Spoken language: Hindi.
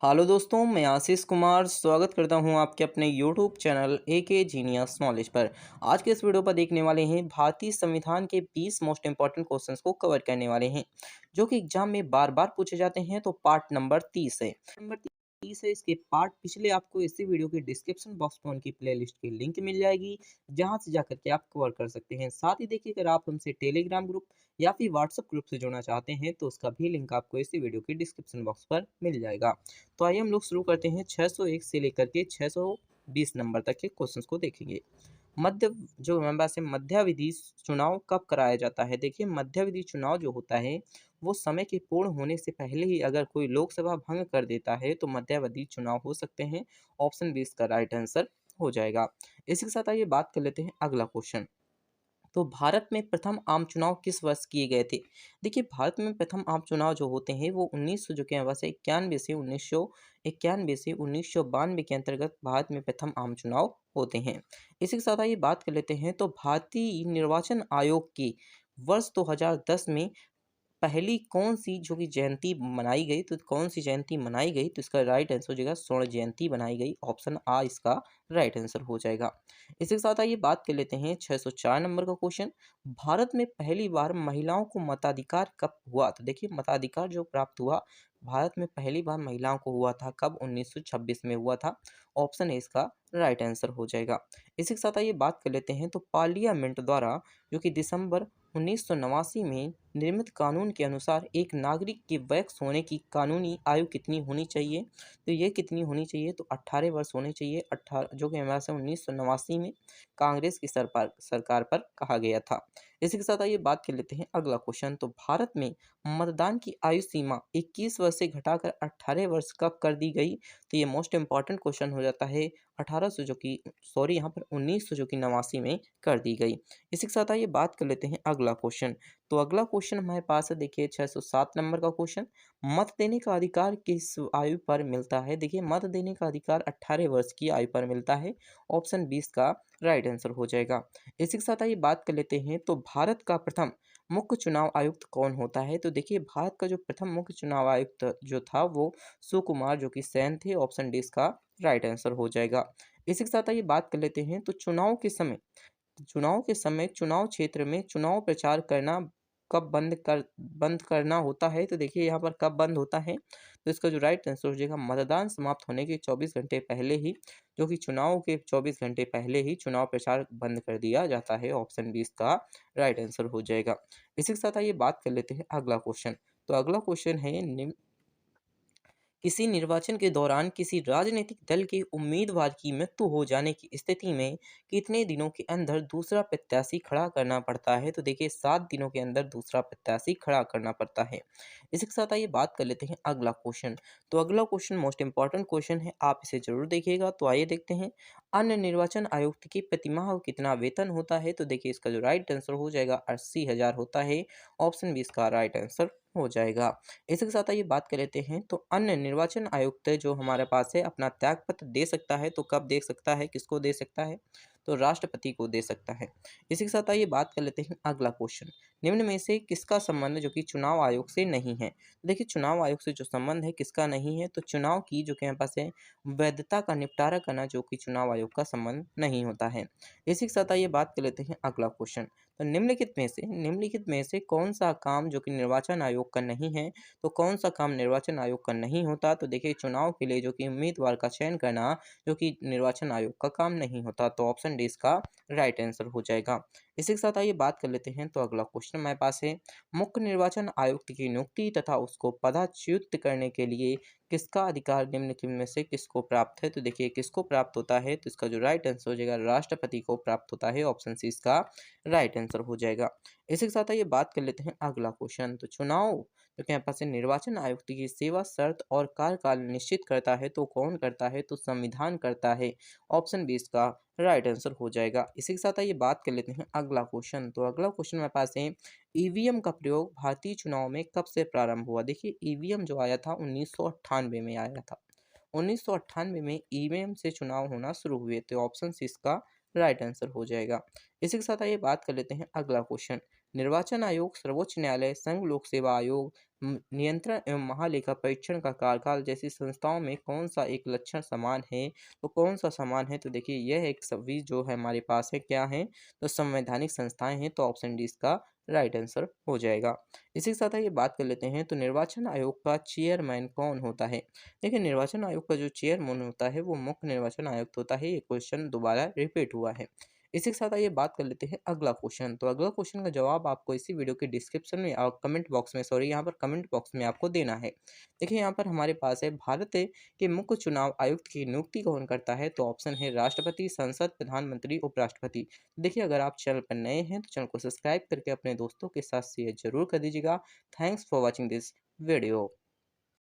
हेलो दोस्तों, मैं आशीष कुमार स्वागत करता हूं आपके अपने YouTube channel AK genius knowledge पर। आज के इस वीडियो पर देखने वाले हैं भारतीय संविधान के 20 मोस्ट इंपॉर्टेंट क्वेश्चंस को कवर करने वाले हैं, जो कि एग्जाम में बार बार पूछे जाते हैं। तो पार्ट नंबर 30 है। नंबर 30 है। इसके पार्ट पिछले आपको इसी वीडियो के डिस्क्रिप्शन बॉक्स में उनकी प्लेलिस्ट की लिंक मिल जाएगी, जहां से जाकर के आप कवर कर सकते हैं। साथ ही देखिए, अगर आप हमसे टेलीग्राम ग्रुप या फिर व्हाट्सएप ग्रुप से जुड़ना चाहते हैं तो उसका भी लिंक आपको इसी वीडियो के डिस्क्रिप्शन बॉक्स पर मिल जाएगा। तो आइए हम लोग शुरू करते हैं। 601 से लेकर के 620 नंबर तक के क्वेश्चंस को देखेंगे। मध्य जो हमारे पास है, मध्यावधि चुनाव कब कराया जाता है? देखिए, मध्यावधि चुनाव जो होता है वो समय के पूर्ण होने से पहले ही अगर कोई लोकसभा भंग कर देता है तो मध्यावधि चुनाव हो सकते हैं। ऑप्शन 20 का राइट आंसर हो जाएगा। इसी के साथ आइए बात कर लेते हैं अगला क्वेश्चन। तो भारत में प्रथम आम चुनाव किस वर्ष किए गए थे? देखिए, भारत में प्रथम आम चुनाव जो होते हैं वो 1900 जो कि वैसे 91 से 1992 के अंतर्गत भारत में प्रथम आम चुनाव होते हैं। इसी के साथ आइए बात कर लेते हैं। तो भारतीय निर्वाचन आयोग की वर्ष 2010 में पहली कौन-सी जो कि जयंती मनाई गई, तो कौन-सी जयंती मनाई गई? तो इसका राइट आंसर हो जाएगा स्वर्ण जयंती बनाई गई। ऑप्शन आ इसका राइट आंसर हो जाएगा। इसी के साथ आइए बात कर लेते हैं 604 नंबर का क्वेश्चन। भारत में पहली बार महिलाओं को मताधिकार कब हुआ? तो देखिए, मताधिकार जो प्राप्त हुआ भारत में पहली बार महिलाओं को हुआ था कब? 1926 में हुआ था। ऑप्शन ए इसका राइट आंसर हो जाएगा। इसी के साथ आइए बात कर लेते हैं। तो पार्लियामेंट द्वारा जो कि दिसंबर 1989 में निर्मित कानून के अनुसार एक नागरिक के वयस्क होने की कानूनी आयु कितनी होनी चाहिए? तो ये कितनी होनी चाहिए? तो 18 वर्ष होने चाहिए। 18 जो कि हमारे से 1989 में कांग्रेस की सरकार पर कहा गया था। इसी के साथ आइए बात कर लेते हैं अगला क्वेश्चन। तो भारत में मतदान की आयु सीमा 21 वर्ष से घटाकर 18 वर्ष कब कर दी गई? तो ये मोस्ट इंपॉर्टेंट क्वेश्चन हो जाता है। 1800 जो कि सॉरी यहाँ पर 1900 जो कि 89 में कर दी गई। इसी के साथ आइए बात कर लेते हैं अगला क्वेश्चन। तो अगला क्वेश्चन हमारे पास है, देखिए 607 नंबर का क्वेश्चन। मत देने का अधिकार किस आयु पर मिलता है? देखिए, मत देने का अधिकार 18 वर्ष की आयु पर मिलता है। ऑप्शन 20 का राइट आंसर हो जाएगा। इसी के साथ आइए बात कर लेते हैं। तो भारत का प्रथम मुख्य चुनाव आयुक्त कौन होता है? तो देखिए, भारत का जो प्रथम मुख्य चुनाव आयुक्त जो था वो सुकुमार जो कि सेन थे। ऑप्शन डी इसका राइट आंसर हो जाएगा। इसी के साथ आइए बात कर लेते हैं। तो चुनाव के समय चुनाव क्षेत्र में चुनाव प्रचार करना कब बंद करना होता है? तो देखिए, यहाँ पर कब बंद होता है? तो इसका जो राइट आंसर हो जाएगा, मतदान समाप्त होने के 24 घंटे पहले ही, जो कि चुनाव के 24 घंटे पहले ही चुनाव प्रचार बंद कर दिया जाता है। ऑप्शन 20 का राइट आंसर हो जाएगा। इसी के साथ आइए बात कर लेते हैं अगला क्वेश्चन। तो अगला क्वेश्चन है, किसी निर्वाचन के दौरान किसी राजनीतिक दल के उम्मीदवार की मृत्यु हो जाने की स्थिति में कितने दिनों के अंदर दूसरा प्रत्याशी खड़ा करना पड़ता है? तो देखिए, 7 दिनों के अंदर दूसरा प्रत्याशी खड़ा करना पड़ता है। इसी के साथ आइए बात कर लेते हैं अगला क्वेश्चन। तो अगला क्वेश्चन मोस्ट इंपॉर्टेंट क्वेश्चन है, आप इसे जरूर देखिएगा। तो आइए देखते हैं, अन्य निर्वाचन आयुक्त की प्रतिमाह कितना वेतन होता है? तो देखिए, इसका जो राइट आंसर हो जाएगा 80,000 होता है। ऑप्शन 20 का राइट आंसर हो जाएगा। इसी के साथ आइए बात कर लेते हैं। तो अन्य निर्वाचन आयुक्त जो हमारे पास है अपना त्यागपत्र दे सकता है, तो कब दे सकता है, किसको दे सकता है? तो राष्ट्रपति को दे सकता है। इसी के साथ आइए बात कर लेते हैं अगला क्वेश्चन। निम्न में से किसका संबंध जो कि चुनाव आयोग से नहीं है? देखिए, चुनाव आयोग से जो संबंध है किसका नहीं है? तो चुनाव की जो कि हमारे पास है वैधता का निपटारा करना, जो कि चुनाव आयोग का संबंध नहीं होता है। इसी के साथ आइए बात कर लेते हैं अगला क्वेश्चन। तो निम्नलिखित में से कौन सा काम जो कि निर्वाचन आयोग का नहीं है? तो कौन सा काम निर्वाचन आयोग का नहीं होता? तो देखिए, चुनाव के लिए जो कि उम्मीदवार का चयन करना जो कि निर्वाचन आयोग का काम नहीं होता। तो ऑप्शन डी इसका राइट आंसर हो जाएगा। इसी के साथ आइए बात कर लेते हैं। तो अगला क्वेश्चन हमारे पास है, मुख्य निर्वाचन आयुक्त की नियुक्ति तथा उसको पदच्युत करने के लिए किसका अधिकार निम्नलिखित में से किसको प्राप्त है? तो देखिए, किसको प्राप्त होता है? तो इसका जो राइट आंसर हो जाएगा, राष्ट्रपति को प्राप्त होता है। ऑप्शन सी इसका राइट आंसर हो जाएगा। इसी के साथ आइए बात कर लेते हैं अगला क्वेश्चन। तो चुनाव जो कि यहाँ पास है निर्वाचन आयुक्त की सेवा शर्त और कार्यकाल निश्चित करता है, तो कौन करता है? तो संविधान करता है। ऑप्शन 20 का राइट आंसर हो जाएगा। इसी के साथ आइए बात कर लेते हैं अगला क्वेश्चन। तो अगला क्वेश्चन मेरे पास है, ईवीएम का प्रयोग भारतीय चुनाव में कब से प्रारंभ हुआ? देखिए, ईवीएम जो आया था 1998 में आया था। 1998 में ईवीएम से चुनाव होना शुरू हुए थे। ऑप्शन सी इसका राइट आंसर हो जाएगा। इसी के साथ आइए बात कर लेते हैं अगला क्वेश्चन। निर्वाचन आयोग, सर्वोच्च न्यायालय, संघ लोक सेवा आयोग, नियंत्रण एवं महालेखा परीक्षण का कार्यकाल जैसी संस्थाओं में कौन सा एक लक्षण समान है? तो कौन सा समान है? तो देखिए यह एक सभी जो है हमारे पास है क्या है? तो संवैधानिक संस्थाएं हैं, तो ऑप्शन डी इसका राइट आंसर हो जाएगा। इसी के साथ आइए बात कर लेते हैं, तो निर्वाचन आयोग का चेयरमैन कौन होता है? देखिए निर्वाचन आयोग का जो चेयरमैन होता है वो मुख्य निर्वाचन आयुक्त होता है। ये क्वेश्चन दोबारा रिपीट हुआ है। इसी के साथ आइए बात कर लेते हैं अगला क्वेश्चन। तो अगला क्वेश्चन का जवाब आपको इसी वीडियो के डिस्क्रिप्शन में और कमेंट बॉक्स में, सॉरी, यहाँ पर कमेंट बॉक्स में आपको देना है। देखिए यहाँ पर हमारे पास है, भारत के मुख्य चुनाव आयुक्त की नियुक्ति कौन करता है? तो ऑप्शन है राष्ट्रपति, संसद, प्रधानमंत्री, उपराष्ट्रपति। देखिए अगर आप चैनल पर नए हैं तो चैनल को सब्सक्राइब करके अपने दोस्तों के साथ शेयर जरूर कर दीजिएगा। Thanks for watching this video.